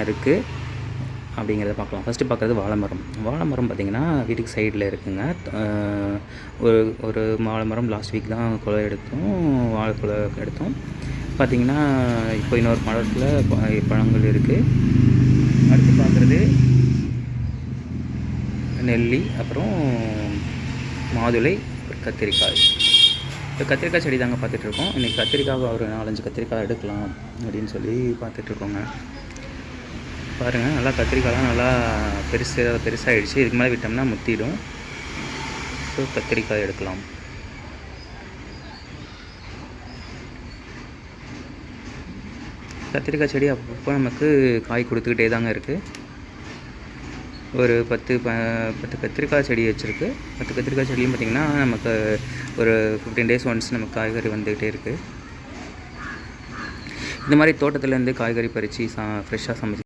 என்னென்னலாம் இருக்குது அப்படிங்கிறத பார்க்கலாம். ஃபஸ்ட்டு பார்க்குறது வாழை மரம் பார்த்திங்கன்னா வீட்டுக்கு சைடில் இருக்குதுங்க. ஒரு ஒரு வாழை மரம் லாஸ்ட் வீக் தான் குலை எடுத்தோம், வாழைக்குலை எடுத்தோம். பார்த்திங்கன்னா இப்போ இன்னொரு மரத்தில் பழங்கள் இருக்குது. அடுத்து பார்க்குறது நெல்லி, அப்புறம் மாதுளை, கத்திரிக்காய். இப்போ கத்திரிக்காய் செடி தாங்க பார்த்துட்ருக்கோம். இன்றைக்கி கத்திரிக்காய் ஒரு 4-5 கத்திரிக்காய் எடுக்கலாம் அப்படின்னு சொல்லி பார்த்துட்ருக்கோங்க. பாருங்கள், நல்லா கத்திரிக்காய்லாம் நல்லா பெருசாகிடுச்சு. இதுக்கு மேலே விட்டோம்னா முத்திடும். ஸோ கத்திரிக்காய் எடுக்கலாம். கத்திரிக்காய் செடி அப்பப்போ நமக்கு காய் கொடுத்துக்கிட்டே தாங்க இருக்குது. ஒரு 10 கத்திரிக்காய் செடி வச்சுருக்கு. 10 கத்திரிக்காய் செடியும் பார்த்திங்கன்னா நமக்கு ஒரு 15 days ஒன்ஸ் நமக்கு காய்கறி வந்துக்கிட்டே இருக்குது. இந்த மாதிரி தோட்டத்துலேருந்து காய்கறி பறித்து ஃப்ரெஷ்ஷாக சமைச்சு